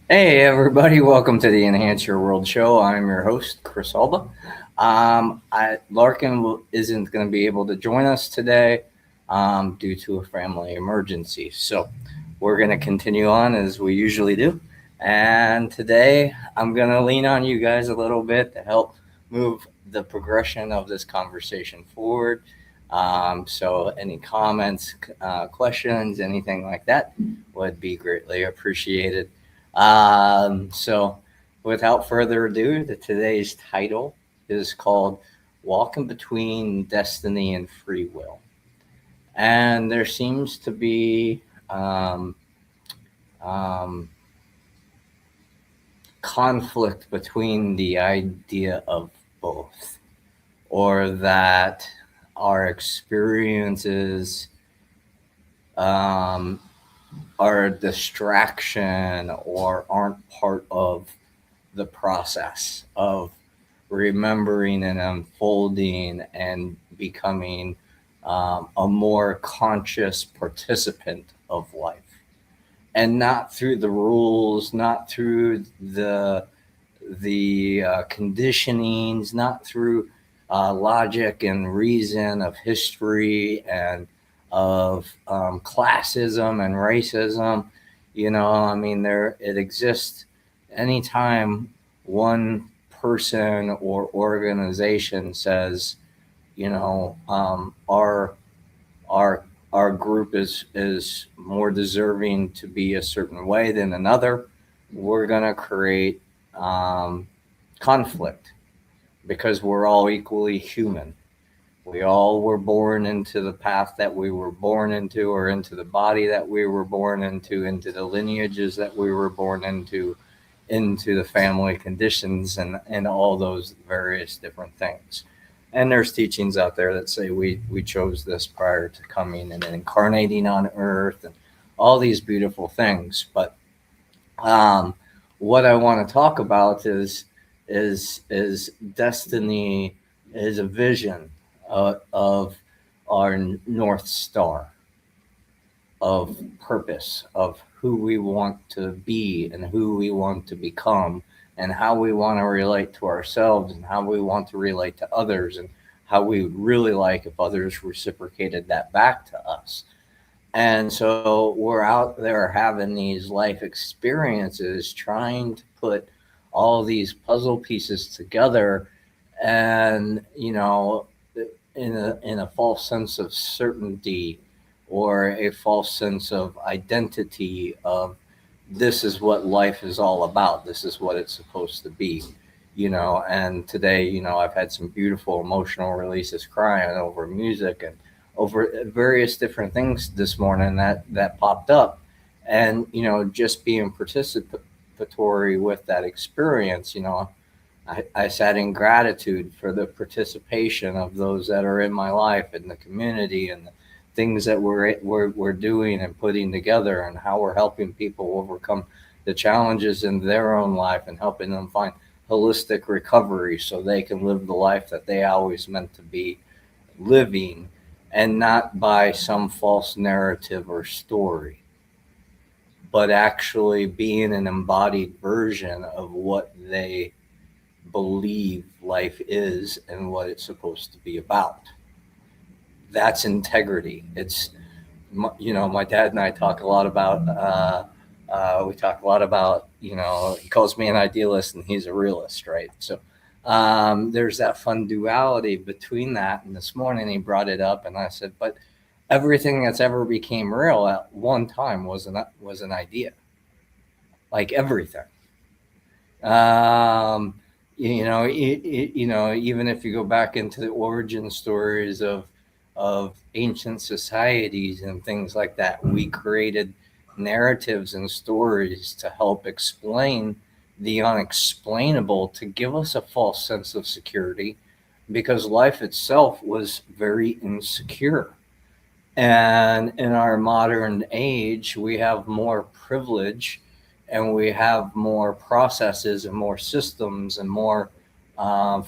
Hey everybody, welcome to the Enhance Your World show. I'm your host, Chris Alba. Larkin isn't going to be able to join us today due to a family emergency. So we're going to continue on as we usually do. And today I'm going to lean on you guys a little bit to help move the progression of this conversation forward. So any comments, questions, anything like that would be greatly appreciated. So, without further ado, today's title is called Walking Between Destiny and Free Will. And there seems to be um, um, conflict between the idea of both, or that our experiences um, are a distraction or aren't part of the process of remembering and unfolding and becoming a more conscious participant of life, and not through the rules, not through the conditionings, not through logic and reason of history and of classism and racism. I mean, there it exists anytime one person or organization says, our our group is more deserving to be a certain way than another. We're gonna create um, conflict because we're all equally human. We all were born into the path that we were born into, or into the body that we were born into the lineages that we were born into the family conditions, and all those various different things. And there's teachings out there that say we chose this prior to coming and incarnating on earth and all these beautiful things. But um, what I want to talk about is destiny is a vision of our North Star, of purpose, of who we want to be and who we want to become, and how we want to relate to ourselves and how we want to relate to others, and how we would really like if others reciprocated that back to us. And so we're out there having these life experiences, trying to put all these puzzle pieces together, and in a false sense of certainty, or a false sense of identity of this is what life is all about. This is what it's supposed to be. And today, I've had some beautiful emotional releases, crying over music and over various different things this morning that popped up. And just being participatory with that experience. I sat in gratitude for the participation of those that are in my life and the community, and the things that we're doing and putting together, and how we're helping people overcome the challenges in their own life, and helping them find holistic recovery so they can live the life that they always meant to be living, and not by some false narrative or story, but actually being an embodied version of what they believe life is and what it's supposed to be about. That's integrity. My dad and I talk a lot about, we talk a lot about, he calls me an idealist and he's a realist, right? So there's that fun duality between that. And this morning he brought it up, and I said, but everything that's ever became real at one time was an idea, like everything. Um, even if you go back into the origin stories of ancient societies and things like that, we created narratives and stories to help explain the unexplainable, to give us a false sense of security, because life itself was very insecure. And in our modern age, we have more privilege, and we have more processes and more systems and more uh,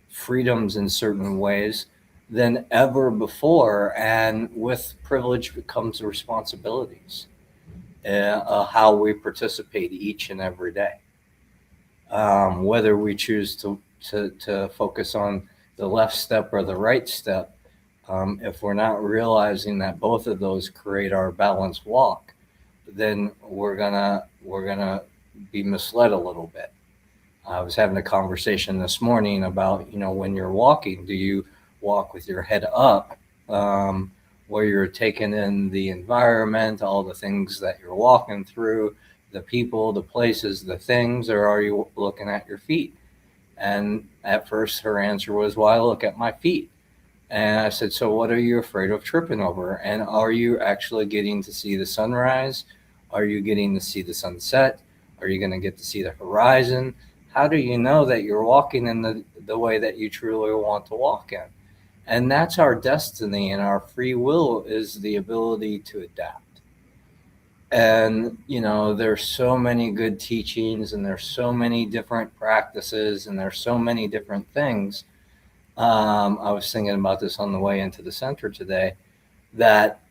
freedoms in certain ways than ever before. And with privilege comes responsibilities. how we participate each and every day. Whether we choose to focus on the left step or the right step, if we're not realizing that both of those create our balanced walk, then we're gonna be misled a little bit. I was having a conversation this morning about, when you're walking, do you walk with your head up, um, where you're taking in the environment, all the things that you're walking through, the people, the places, the things, or are you looking at your feet? And at first, her answer was, "Well, I look at my feet." And I said, "So what are you afraid of tripping over? And are you actually getting to see the sunrise? Are you getting to see the sunset? Are you going to get to see the horizon? How do you know that you're walking in the way that you truly want to walk in?" And that's our destiny, and our free will is the ability to adapt. And, there's so many good teachings, and there's so many different practices, and there's so many different things. I was thinking about this on the way into the center today, that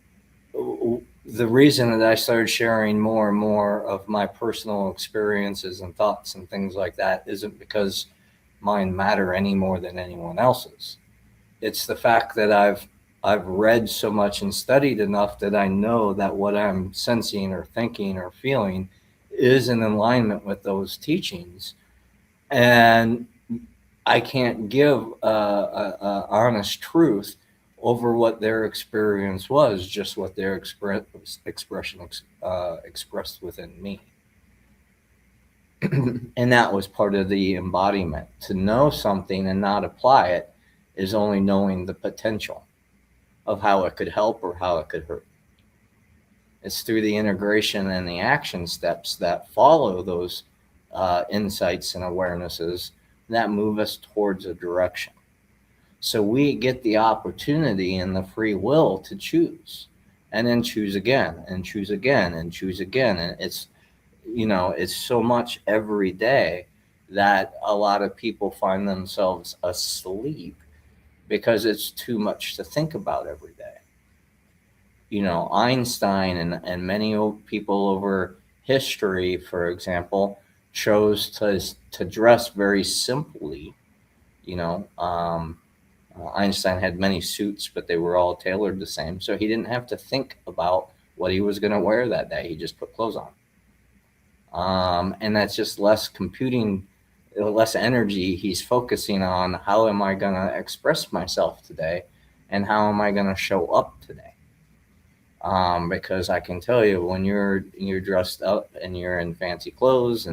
the reason that I started sharing more and more of my personal experiences and thoughts and things like that isn't because mine matter any more than anyone else's. It's the fact that I've read so much and studied enough that I know that what I'm sensing or thinking or feeling is in alignment with those teachings. And I can't give a honest truth over what their experience was, just what their expression expressed within me. And that was part of the embodiment. To know something and not apply it is only knowing the potential of how it could help or how it could hurt. It's through the integration and the action steps that follow those insights and awarenesses that move us towards a direction. So we get the opportunity and the free will to choose, and then choose again and choose again and choose again. And it's so much every day that a lot of people find themselves asleep because it's too much to think about every day. Einstein and many people over history, for example, chose to dress very simply. Einstein had many suits, but they were all tailored the same, so he didn't have to think about what he was going to wear that day. He just put clothes on, and that's just less computing, less energy. He's focusing on, how am I going to express myself today, and how am I going to show up today? Because I can tell you, when you're dressed up and you're in fancy clothes,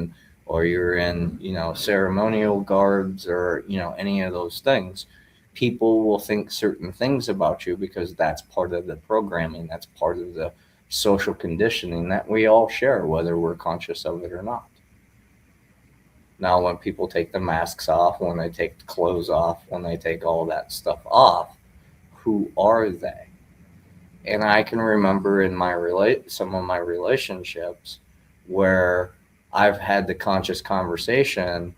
or you're in ceremonial garbs, or any of those things, people will think certain things about you because that's part of the programming, that's part of the social conditioning that we all share, whether we're conscious of it or not. Now, when people take the masks off, when they take the clothes off, when they take all that stuff off, who are they? And I can remember in some of my relationships where I've had the conscious conversation.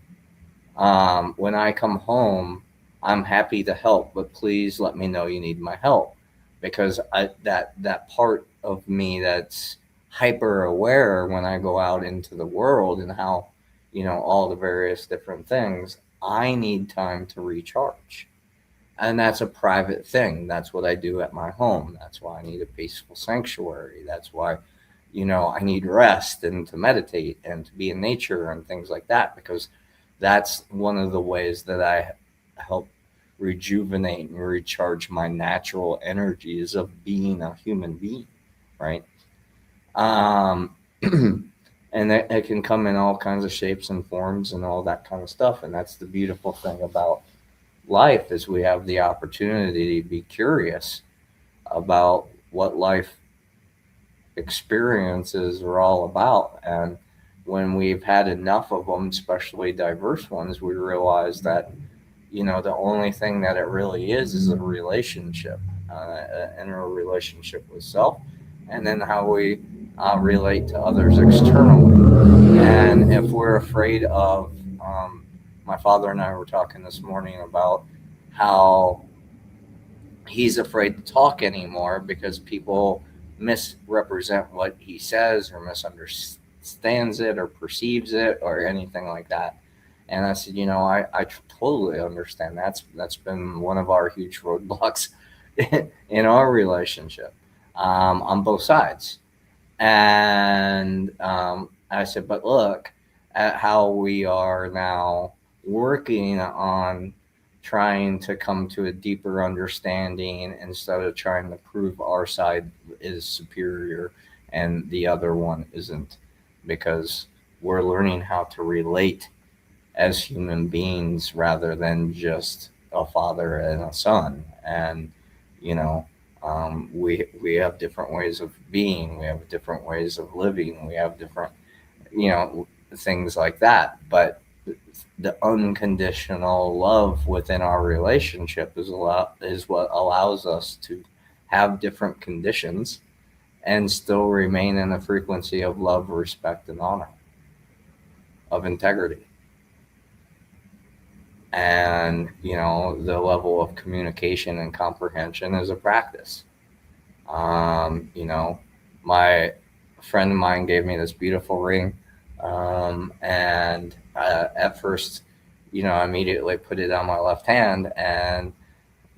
When I come home, I'm happy to help, but please let me know you need my help, because that part of me that's hyper aware when I go out into the world, and how all the various different things, I need time to recharge. And that's a private thing. That's what I do at my home. That's why I need a peaceful sanctuary. That's why I need rest and to meditate and to be in nature and things like that, because that's one of the ways that I help rejuvenate and recharge my natural energies of being a human being, right? Um, and it can come in all kinds of shapes and forms and all that kind of stuff. And that's the beautiful thing about life, is we have the opportunity to be curious about what life experiences are all about. And when we've had enough of them, especially diverse ones, we realize that the only thing that it really is a relationship, and a relationship with self, and then how we relate to others externally. And if we're afraid of, my father and I were talking this morning about how he's afraid to talk anymore because people misrepresent what he says or misunderstands it or perceives it or anything like that. And I said, I totally understand. That's been one of our huge roadblocks in our relationship, on both sides. And I said, but look at how we are now working on trying to come to a deeper understanding instead of trying to prove our side is superior and the other one isn't, because we're learning how to relate as human beings rather than just a father and a son. And you know, we have different ways of being, we have different ways of living, we have different, things like that. But the unconditional love within our relationship is what allows us to have different conditions and still remain in a frequency of love, respect, and honor, of integrity. And the level of communication and comprehension is a practice. My friend of mine gave me this beautiful ring, and at first, I immediately put it on my left hand, and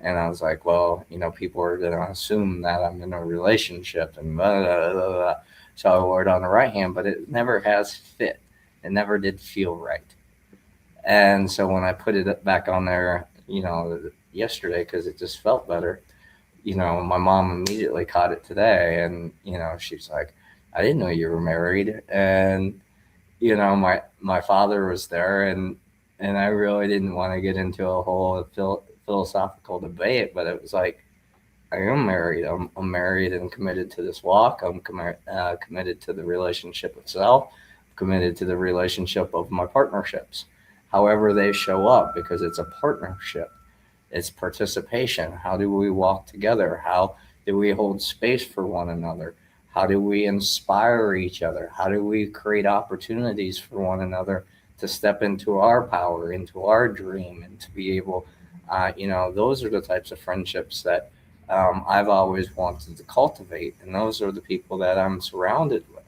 I was like, well, people are going to assume that I'm in a relationship, and blah, blah, blah, blah. So I wore it on the right hand, but it never has fit. It never did feel right. And so when I put it back on there, yesterday, because it just felt better, my mom immediately caught it today, and she's like, I didn't know you were married. And my father was there, and I really didn't want to get into a whole philosophical debate, but it was like, I am married. I'm married and committed to this walk. I'm committed to the relationship itself, committed to the relationship of my partnerships, however they show up, because it's a partnership. It's participation. How do we walk together? How do we hold space for one another? How do we inspire each other? How do we create opportunities for one another to step into our power, into our dream, and to be able, those are the types of friendships that I've always wanted to cultivate. And those are the people that I'm surrounded with.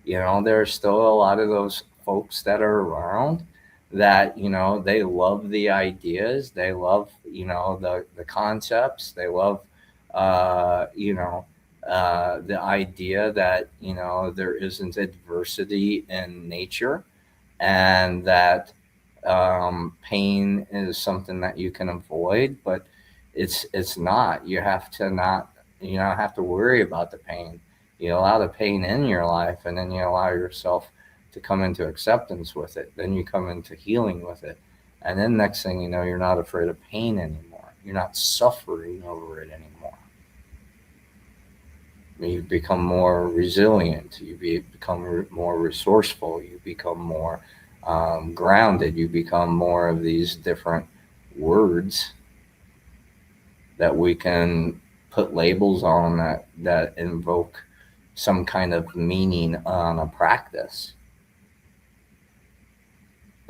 There's still a lot of those folks that are around that, they love the ideas, they love, the concepts, they love, the idea that, there isn't adversity in nature, and that pain is something that you can avoid. But it's not. You have to not, have to worry about the pain. You allow the pain in your life, and then you allow yourself to come into acceptance with it. Then you come into healing with it. And then next thing you know, you're not afraid of pain anymore. You're not suffering over it anymore. You become more resilient. You become more resourceful. You become more grounded. You become more of these different words that we can put labels on, that invoke some kind of meaning on a practice.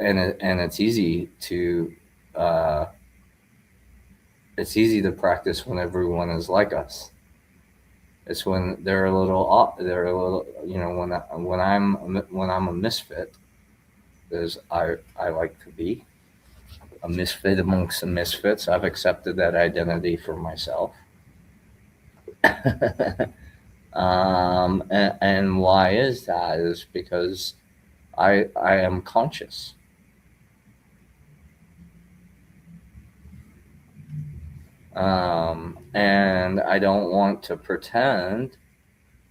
And it's easy to practice when everyone is like us. It's when they're a little, when I'm a misfit, as I like to be a misfit amongst the misfits. I've accepted that identity for myself. And why is that? Is because I am conscious. And I don't want to pretend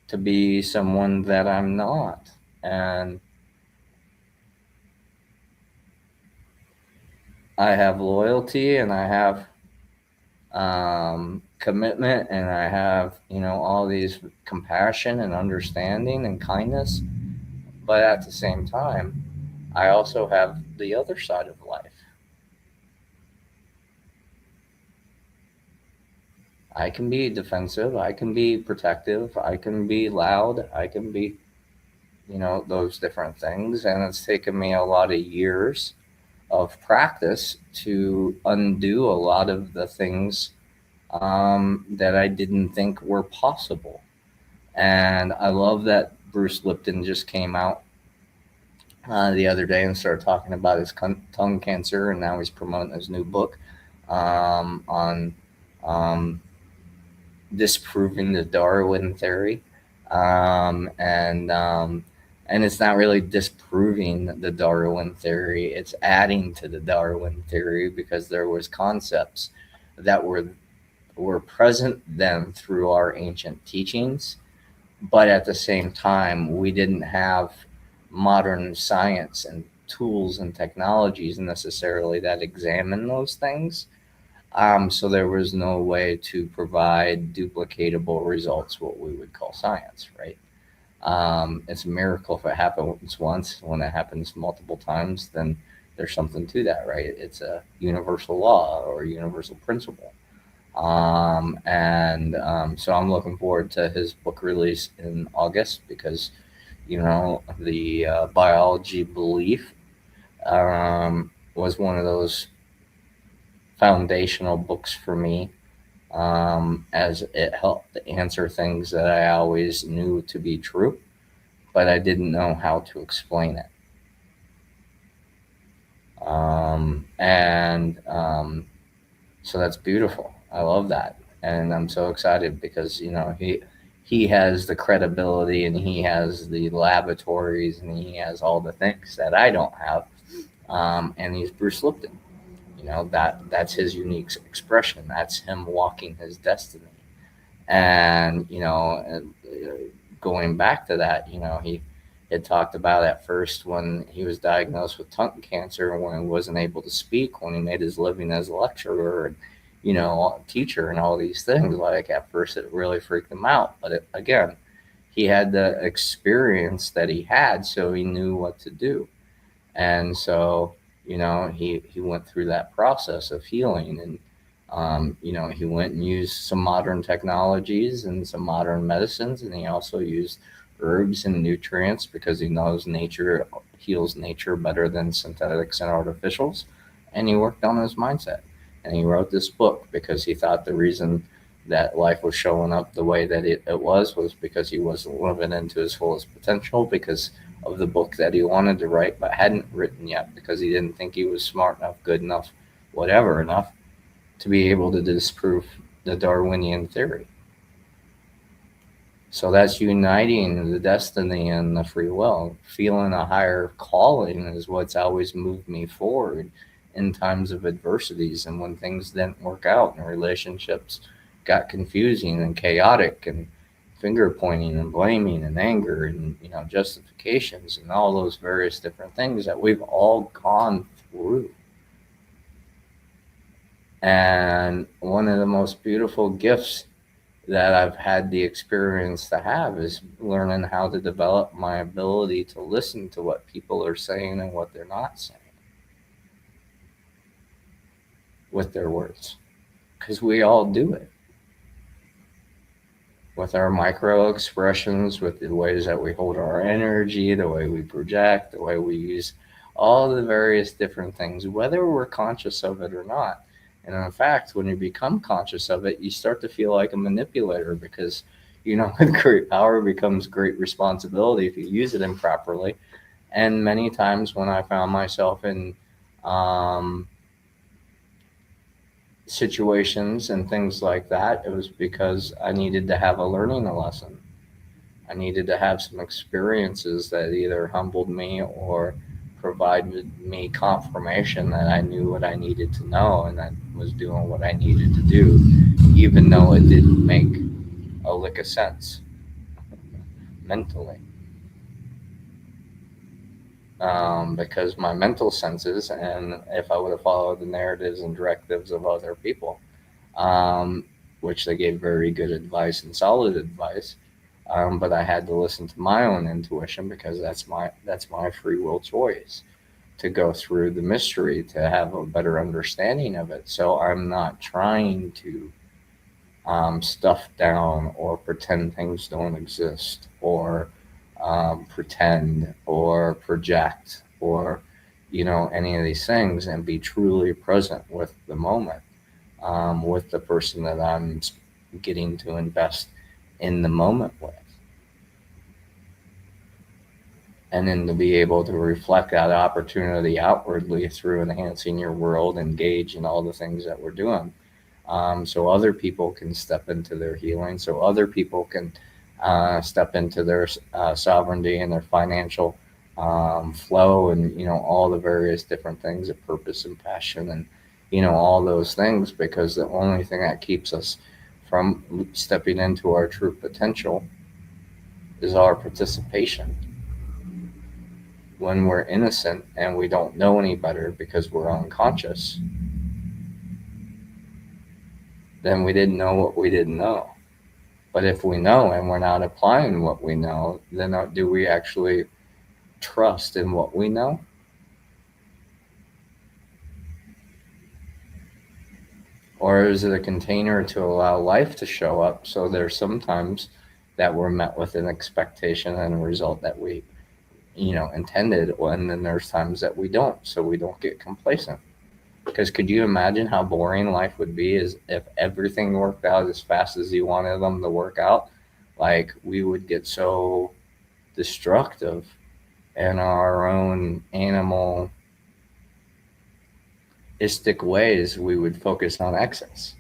to be someone that I'm not. And I have loyalty, and I have commitment, and I have, all these compassion and understanding and kindness. But at the same time, I also have the other side of life. I can be defensive, I can be protective, I can be loud, I can be, those different things. And it's taken me a lot of years of practice to undo a lot of the things that I didn't think were possible. And I love that Bruce Lipton just came out the other day and started talking about his tongue cancer, and now he's promoting his new book on um, disproving the Darwin theory, um, and um, and it's not really disproving the Darwin theory; it's adding to the Darwin theory because there was concepts that were present then through our ancient teachings, but at the same time, we didn't have modern science and tools and technologies necessarily that examine those things. So there was no way to provide duplicatable results, what we would call science, right? It's a miracle if it happens once. When it happens multiple times, then there's something to that, right? It's a universal law or a universal principle. So I'm looking forward to his book release in August because, the biology belief was one of those foundational books for me, as it helped to answer things that I always knew to be true, but I didn't know how to explain it. And So that's beautiful. I love that, and I'm so excited because he has the credibility and he has the laboratories and he has all the things that I don't have. And he's Bruce Lipton. That's his unique expression. That's him walking his destiny. And going back to that, he had talked about at first when he was diagnosed with tongue cancer, when he wasn't able to speak, when he made his living as a lecturer and teacher and all these things. Like at first, it really freaked him out, but again, he had the experience that he had, so he knew what to do. And so he went through that process of healing, and he went and used some modern technologies and some modern medicines, and he also used herbs and nutrients because he knows nature heals nature better than synthetics and artificials. And he worked on his mindset, and he wrote this book because he thought the reason that life was showing up the way that it was because he wasn't living into his fullest potential because of the book that he wanted to write but hadn't written yet because he didn't think he was smart enough, good enough, whatever enough to be able to disprove the Darwinian theory. So that's uniting the destiny and the free will. Feeling a higher calling is what's always moved me forward in times of adversities and when things didn't work out and relationships got confusing and chaotic and finger pointing and blaming and anger and justifications and all those various different things that we've all gone through. And one of the most beautiful gifts that I've had the experience to have is learning how to develop my ability to listen to what people are saying and what they're not saying with their words. Because we all do it. With our micro expressions, with the ways that we hold our energy, the way we project, the way we use all the various different things, whether we're conscious of it or not. And in fact, when you become conscious of it, you start to feel like a manipulator because, with great power becomes great responsibility if you use it improperly. And many times when I found myself in situations and things like that, it was because I needed to have a learning lesson. I needed to have some experiences that either humbled me or provided me confirmation that I knew what I needed to know and I was doing what I needed to do, even though it didn't make a lick of sense mentally. Because my mental senses, and if I would have followed the narratives and directives of other people, which they gave very good advice and solid advice, but I had to listen to my own intuition because that's my free will choice to go through the mystery to have a better understanding of it. So I'm not trying to stuff down or pretend things don't exist or pretend or project or any of these things, and be truly present with the moment, with the person that I'm getting to invest in the moment with. and then to be able to reflect that opportunity outwardly through enhancing your world, engage in all the things that we're doing, so other people can step into their healing, so other people can step into their sovereignty and their financial flow, and all the various different things of purpose and passion, and all those things, because the only thing that keeps us from stepping into our true potential is our participation. When we're innocent and we don't know any better because we're unconscious, then we didn't know what we didn't know. But if we know and we're not applying what we know, then do we actually trust in what we know? Or is it a container to allow life to show up? So there's sometimes that we're met with an expectation and a result that we, intended, and then there's times that we don't, so we don't get complacent. Because could you imagine how boring life would be if everything worked out as fast as you wanted them to work out? Like, we would get so destructive in our own animalistic ways, we would focus on excess.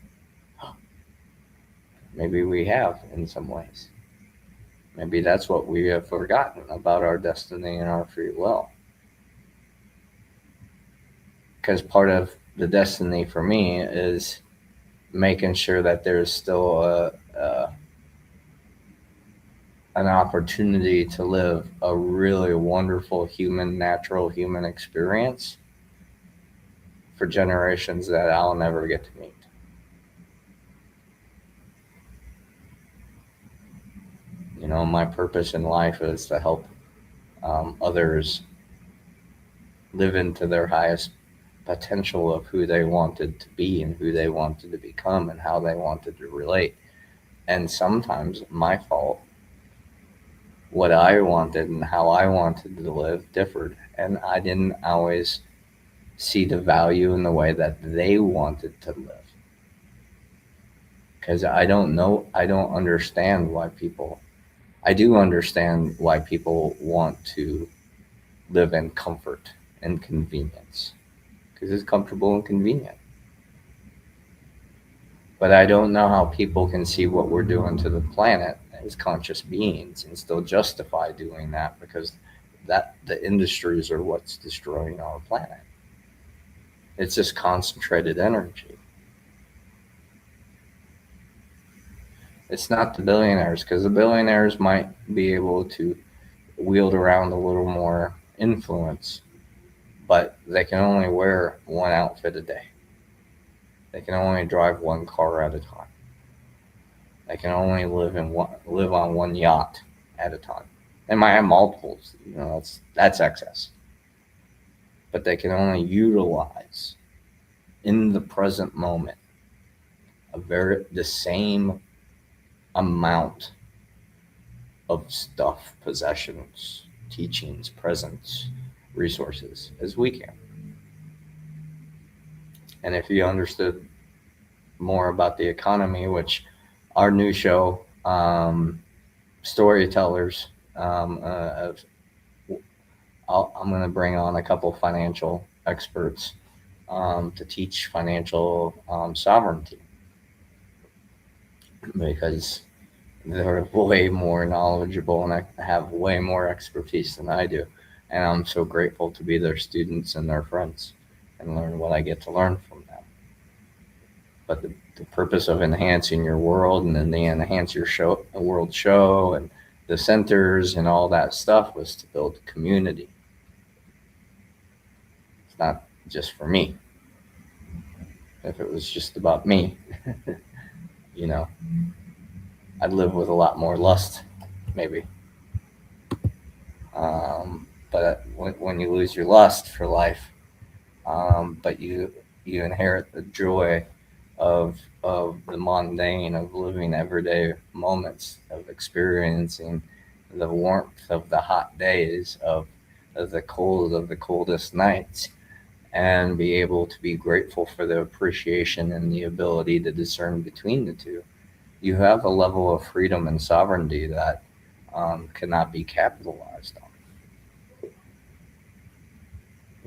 Maybe we have in some ways. Maybe that's what we have forgotten about our destiny and our free will. Because part of the destiny for me is making sure that there's still an opportunity to live a really wonderful natural human experience for generations that I'll never get to meet. My purpose in life is to help others live into their highest potential of who they wanted to be and who they wanted to become and how they wanted to relate. And sometimes my fault, what I wanted and how I wanted to live differed, and I didn't always see the value in the way that they wanted to live. Because I don't understand why people, I do understand why people want to live in comfort and convenience, because it's comfortable and convenient. But I don't know how people can see what we're doing to the planet as conscious beings and still justify doing that, because that the industries are what's destroying our planet. It's just concentrated energy. It's not the billionaires, because the billionaires might be able to wield around a little more influence, but they can only wear one outfit a day. They can only drive one car at a time. They can only live on one yacht at a time. They might have multiples. That's excess. But they can only utilize in the present moment the same amount of stuff, possessions, teachings, presence, resources as we can. And if you understood more about the economy, which our new show, Storytellers, I'm going to bring on a couple financial experts to teach financial sovereignty, because they're way more knowledgeable and have way more expertise than I do. And I'm so grateful to be their students and their friends and learn what I get to learn from them. But the purpose of enhancing your world, and then the Enhance Your World show and the centers and all that stuff, was to build community. It's not just for me. If it was just about me, I'd live with a lot more lust, maybe. But when you lose your lust for life, but you inherit the joy of the mundane, of living everyday moments, of experiencing the warmth of the hot days, of the cold of the coldest nights, and be able to be grateful for the appreciation and the ability to discern between the two. You have a level of freedom and sovereignty that cannot be capitalized on.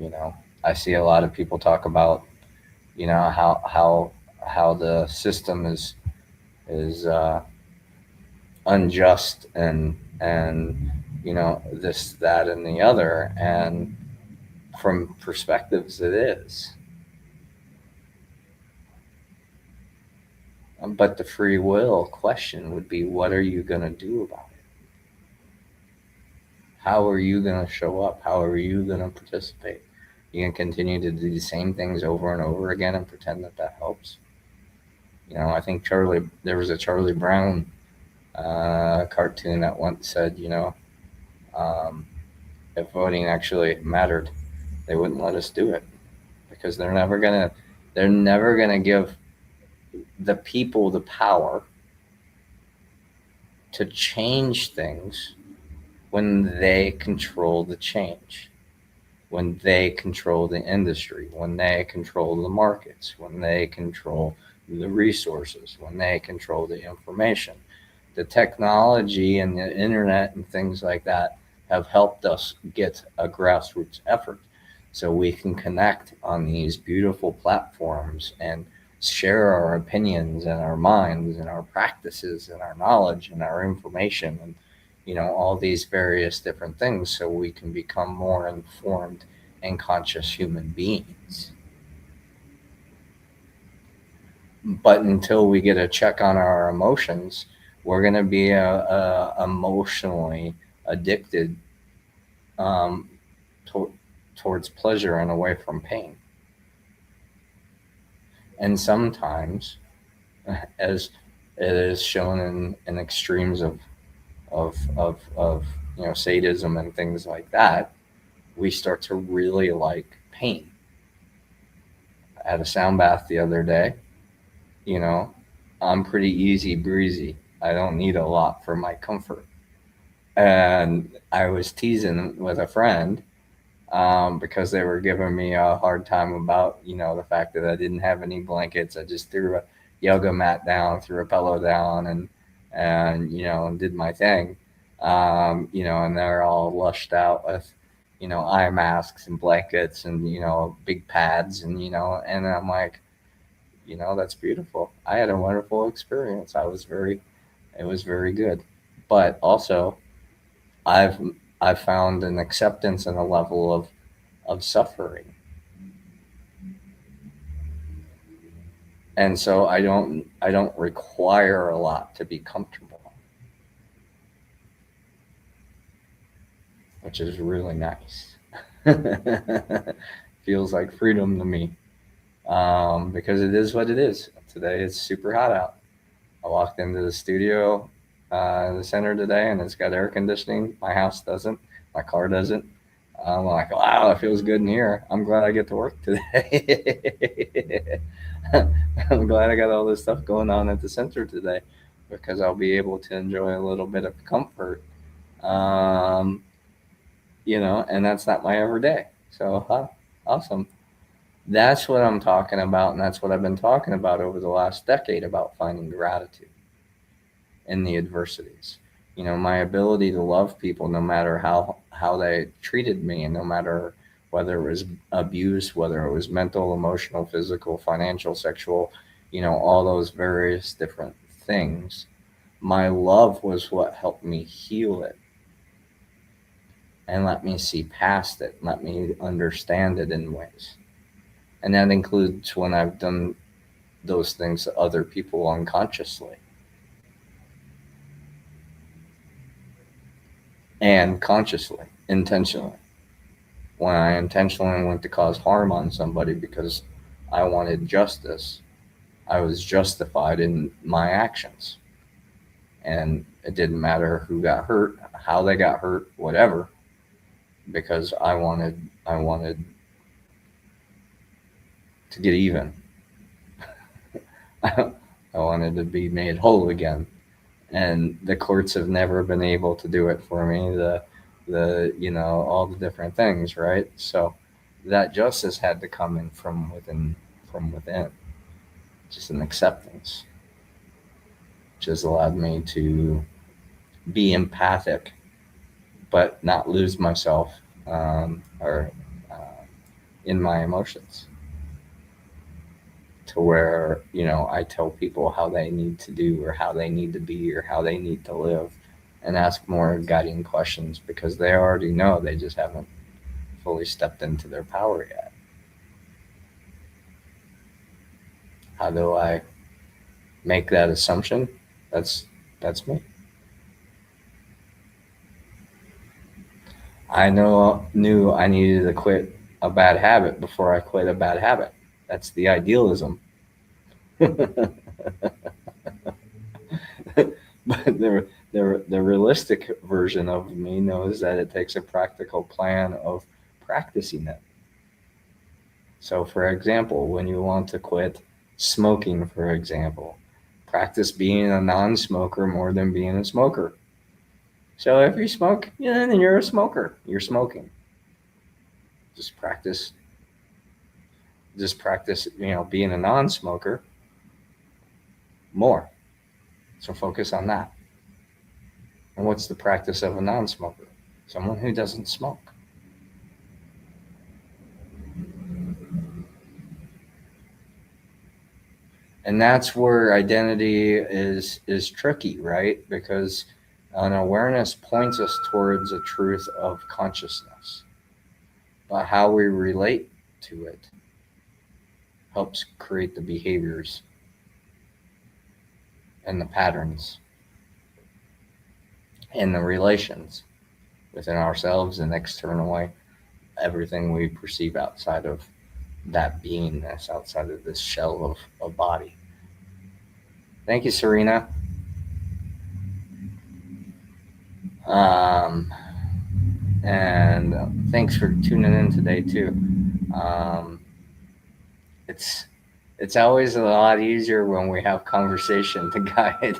You know, I see a lot of people talk about, how the system is unjust, and this, that, and the other, and from perspectives it is. But the free will question would be, what are you going to do about it? How are you going to show up? How are you going to participate? You can continue to do the same things over and over again and pretend that that helps. I think there was a Charlie Brown cartoon that once said, um, if voting actually mattered, they wouldn't let us do it, because they're never gonna give the people the power to change things when they control the change, when they control the industry, when they control the markets, when they control the resources, when they control the information. The technology and the internet and things like that have helped us get a grassroots effort, so we can connect on these beautiful platforms and share our opinions and our minds and our practices and our knowledge and our information, and all these various different things, so we can become more informed and conscious human beings. But until we get a check on our emotions, we're going to be emotionally addicted, um, to, towards pleasure and away from pain. And sometimes, as it is shown in extremes of sadism and things like that, we start to really like pain. I had a sound bath the other day. You know, I'm pretty easy breezy. I don't need a lot for my comfort. And I was teasing with a friend, because they were giving me a hard time about, the fact that I didn't have any blankets. I just threw a yoga mat down, threw a pillow down, and did my thing. And they're all lushed out with, eye masks and blankets and, big pads, and I'm like, that's beautiful. I had a wonderful experience. It was very good. But also, I've I've found an acceptance and a level of suffering, and so I don't require a lot to be comfortable, which is really nice. Feels like freedom to me, because it is what it is. Today it's super hot out. I walked into the studio, in the center today, and it's got air conditioning. My house doesn't. My car doesn't. I'm like, wow, it feels good in here. I'm glad I get to work today. I'm glad I got all this stuff going on at the center today, because I'll be able to enjoy a little bit of comfort. Um, and that's not my everyday. So, awesome. That's what I'm talking about, and that's what I've been talking about over the last decade, about finding gratitude in the adversities. My ability to love people no matter how they treated me, and no matter whether it was abuse, whether it was mental, emotional, physical, financial, sexual, all those various different things. My love was what helped me heal it and let me see past it, let me understand it in ways. And that includes when I've done those things to other people unconsciously and consciously, intentionally. When I intentionally went to cause harm on somebody because I wanted justice, I was justified in my actions. And it didn't matter who got hurt, how they got hurt, whatever, because I wanted to get even. I wanted to be made whole again. And the courts have never been able to do it for me. The all the different things, right? So that justice had to come in from within, just an acceptance, which has allowed me to be empathic, but not lose myself, or in my emotions, to where, I tell people how they need to do or how they need to be or how they need to live, and ask more guiding questions because they already know, they just haven't fully stepped into their power yet. How do I make that assumption? That's me. Knew I needed to quit a bad habit before I quit a bad habit. That's the idealism. But the realistic version of me knows that it takes a practical plan of practicing it. So, for example, when you want to quit smoking, for example, practice being a non-smoker more than being a smoker. So if you smoke, yeah, then you're a smoker. You're smoking. Just practice. Just practice. Being a non-smoker more. So focus on that. And what's the practice of a non-smoker? Someone who doesn't smoke. And that's where identity is tricky, right? Because an awareness points us towards a truth of consciousness, but how we relate to it helps create the behaviors and the patterns and the relations within ourselves and externally, everything we perceive outside of that beingness, outside of this shell of body. Thank you, Serena. Um, and thanks for tuning in today too. Um, it's it's always a lot easier when we have conversation to guide.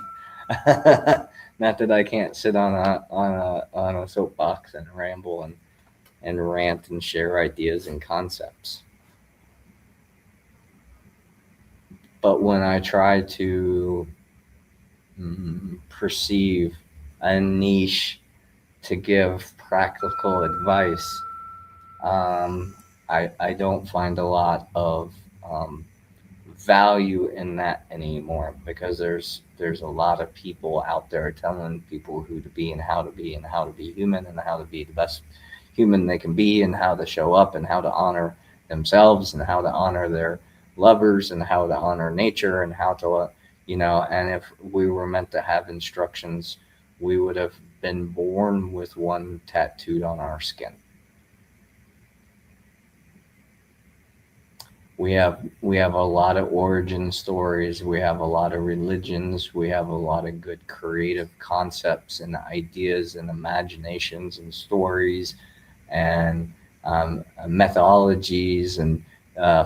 Not that I can't sit on a soapbox and ramble and rant and share ideas and concepts. But when I try to perceive a niche to give practical advice, I don't find a lot of um, value in that anymore, because there's a lot of people out there telling people who to be and how to be and how to be human and how to be the best human they can be and how to show up and how to honor themselves and how to honor their lovers and how to honor nature and how to and if we were meant to have instructions, we would have been born with one tattooed on our skin. We have a lot of origin stories, we have a lot of religions, we have a lot of good creative concepts and ideas and imaginations and stories and methodologies and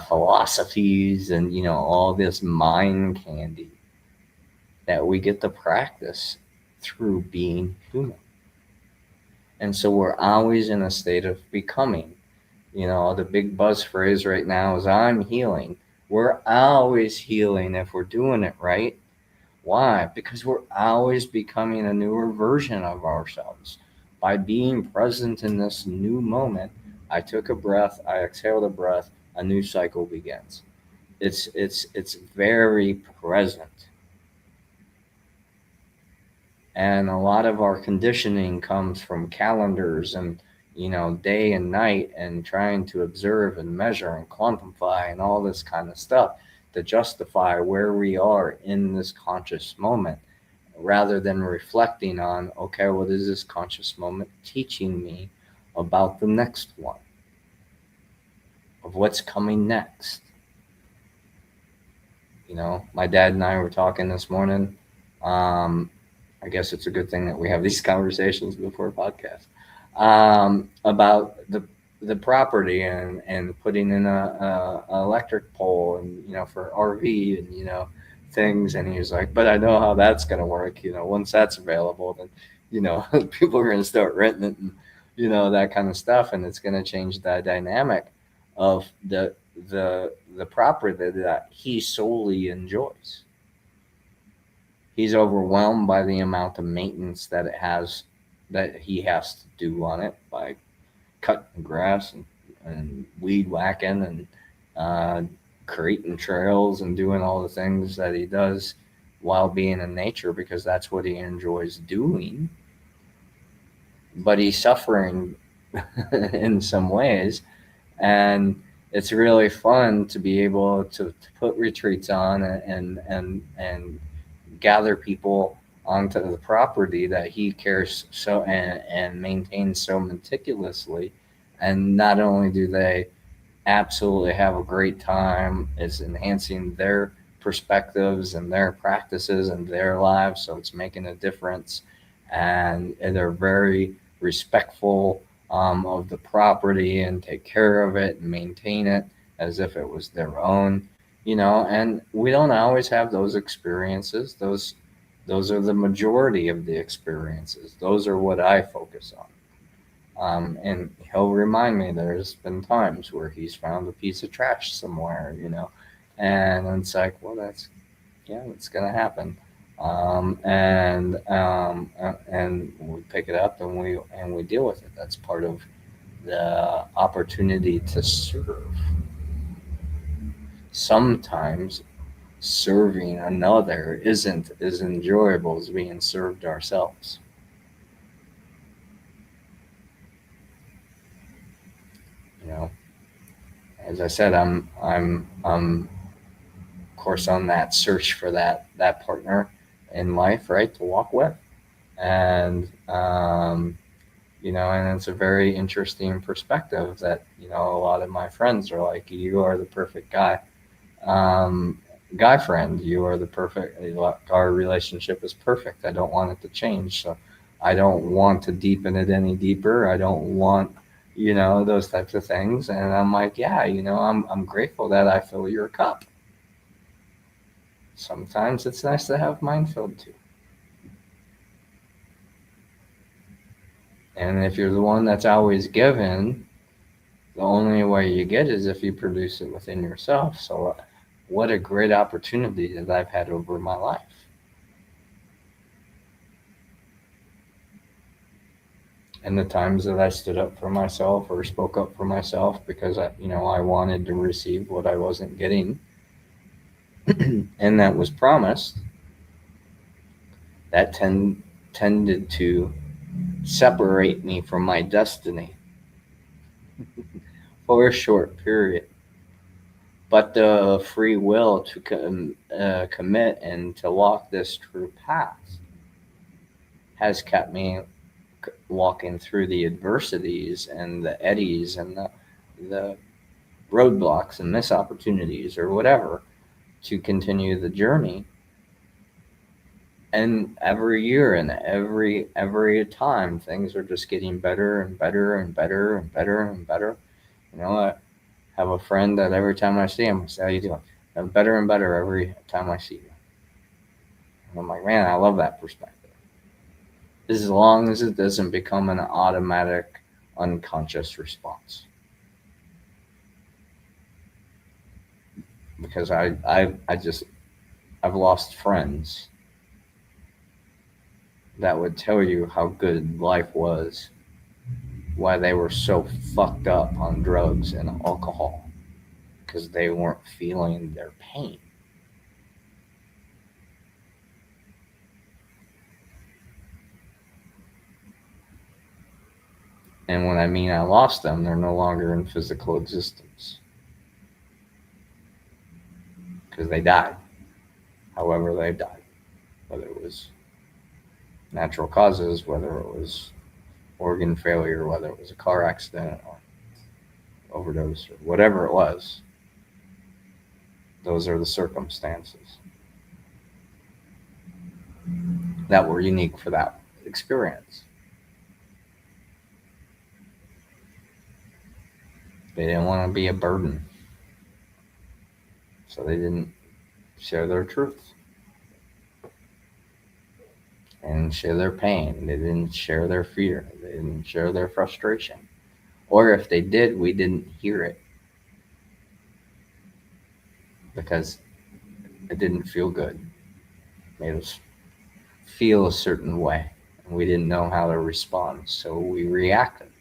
philosophies and all this mind candy that we get to practice through being human. And so we're always in a state of becoming. The big buzz phrase right now is I'm healing. We're always healing if we're doing it right. Why? Because we're always becoming a newer version of ourselves. By being present in this new moment, I took a breath, I exhaled a breath, a new cycle begins. It's very present. And a lot of our conditioning comes from calendars and day and night and trying to observe and measure and quantify and all this kind of stuff to justify where we are in this conscious moment, rather than reflecting on, okay, what is this conscious moment teaching me about the next one, of what's coming next. My dad and I were talking this morning. I guess it's a good thing that we have these conversations before podcast, about the property and putting in a electric pole and for RV and things. And he was like, but I know how that's going to work. Once that's available, then people are going to start renting it and that kind of stuff, and it's going to change the dynamic of the property that he solely enjoys. He's overwhelmed by the amount of maintenance that he has to do on it by cutting grass and and weed whacking and uh, creating trails and doing all the things that he does while being in nature because that's what he enjoys doing. But he's suffering in some ways, and it's really fun to be able to put retreats on and gather people onto the property that he cares so and maintains so meticulously. And not only do they absolutely have a great time, it's enhancing their perspectives and their practices and their lives, so it's making a difference. And they're very respectful of the property and take care of it and maintain it as if it was their own, and we don't always have those experiences. Those are the majority of the experiences. Those are what I focus on. And he'll remind me there's been times where he's found a piece of trash somewhere, and it's like, well, yeah, it's gonna happen. And we pick it up and we deal with it. That's part of the opportunity to serve. Sometimes serving another isn't as enjoyable as being served ourselves. You know, as I said, I'm of course on that search for that partner in life, right, to walk with, and and it's a very interesting perspective that a lot of my friends are like, you are the perfect um, guy friend. You are the perfect. Our relationship is perfect. I don't want it to change. So I don't want to deepen it any deeper. I don't want, those types of things. And I'm like, yeah, I'm grateful that I fill your cup. Sometimes it's nice to have mine filled too. And if you're the one that's always given, the only way you get is if you produce it within yourself. So, what a great opportunity that I've had over my life. And the times that I stood up for myself or spoke up for myself because I wanted to receive what I wasn't getting, and that was promised, that tended to separate me from my destiny for a short period. But the free will to commit and to walk this true path has kept me walking through the adversities and the eddies and the roadblocks and missed opportunities or whatever to continue the journey. And every year and every time things are just getting better and better and better and better and better. I have a friend that every time I see him, I say, how you doing? I'm better and better every time I see you. And I'm like, man, I love that perspective. As long as it doesn't become an automatic, unconscious response. Because I've lost friends that would tell you how good life was, why they were so fucked up on drugs and alcohol, because they weren't feeling their pain. And when I mean I lost them, they're no longer in physical existence because they died. However, they died, whether it was natural causes, whether it was organ failure, whether it was a car accident or overdose or whatever it was. Those are the circumstances that were unique for that experience. They didn't want to be a burden, so they didn't share their truth and share their pain. They didn't share their fear. They didn't share their frustration. Or if they did, we didn't hear it because it didn't feel good. It made us feel a certain way, and we didn't know how to respond, so we reacted.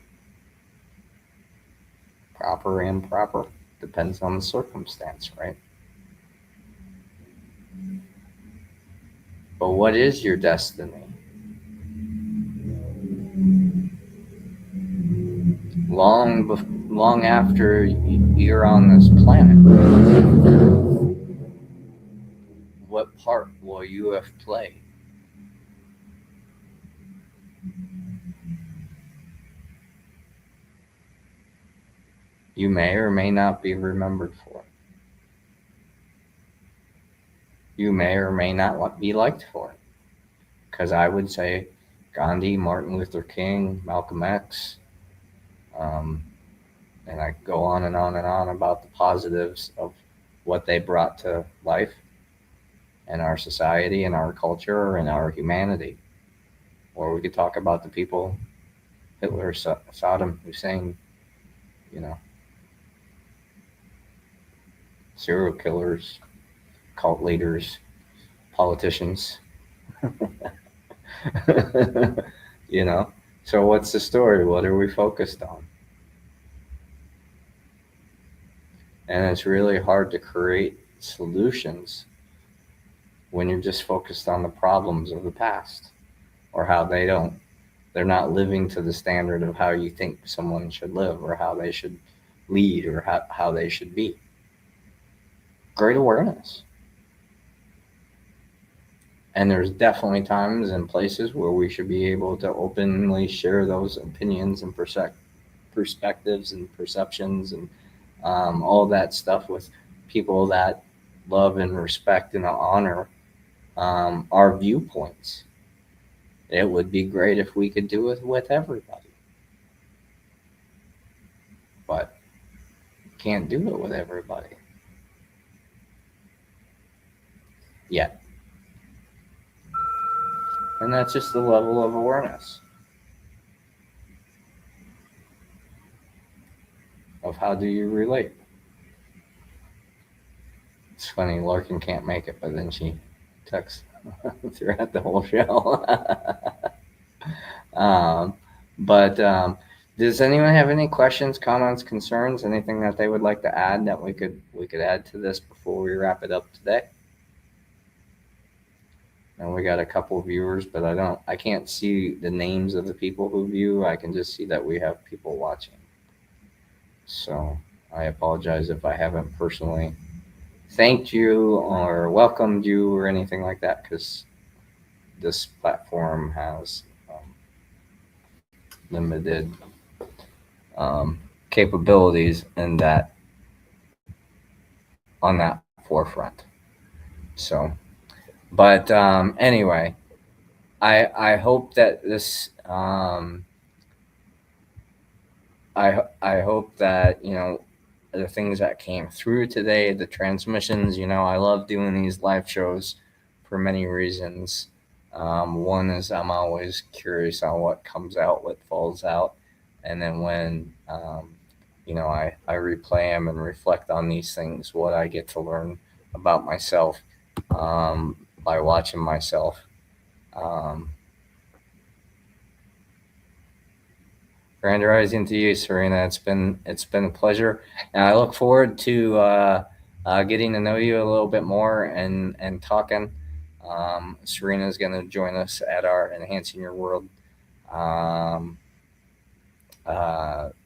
proper and improper. Depends on the circumstance, right? But what is your destiny? Long after you're on this planet, what part will you have played? You may or may not be remembered for it. You may or may not be liked for it. Because I would say Gandhi, Martin Luther King, Malcolm X, um, and I go on and on and on about the positives of what they brought to life and our society and our culture and our humanity. Or we could talk about the people, Hitler, Saddam Hussein, you know, serial killers, cult leaders, politicians. You know, so what's the story? What are we focused on? And it's really hard to create solutions when you're just focused on the problems of the past, or how they're not living to the standard of how you think someone should live, or how they should lead, or how they should be. Great awareness. And there's definitely times and places where we should be able to openly share those opinions and perspectives and perceptions and all that stuff with people that love and respect and honor our viewpoints. It would be great if we could do it with everybody, but can't do it with everybody yet. And that's just the level of awareness of how do you relate. It's funny, Larkin can't make it, but then she texts throughout the whole show. um, but does anyone have any questions, comments, concerns, anything that they would like to add that we could add to this before we wrap it up today? And we got a couple of viewers, but I can't see the names of the people who view. I can just see that we have people watching. So I apologize if I haven't personally thanked you or welcomed you or anything like that, because this platform has limited capabilities in that on that forefront. So, but anyway, I hope that this I hope that the things that came through today, the transmissions. I love doing these live shows for many reasons. One is I'm always curious on what comes out, what falls out, and then when I replay them and reflect on these things, what I get to learn about myself by watching myself. Grand rising to you, Serena. It's been a pleasure, and I look forward to getting to know you a little bit more and talking. Serena is going to join us at our Enhancing Your World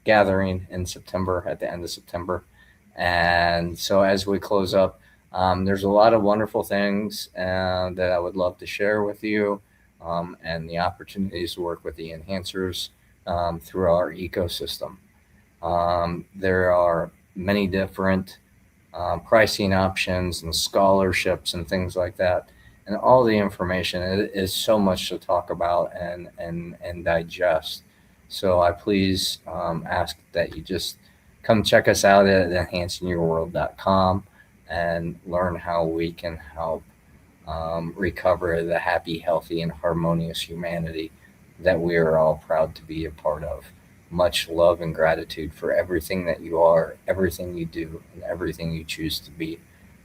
gathering in September, at the end of September. And so as we close up, there's a lot of wonderful things that I would love to share with you, and the opportunities to work with the enhancers through our ecosystem. There are many different pricing options and scholarships and things like that. And all the information, it is so much to talk about and digest. So I please ask that you just come check us out at enhancingyourworld.com and learn how we can help recover the happy, healthy, and harmonious humanity that we are all proud to be a part of. Much love and gratitude for everything that you are, everything you do, and everything you choose to be.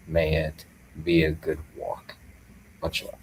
May it be a good walk. Much love.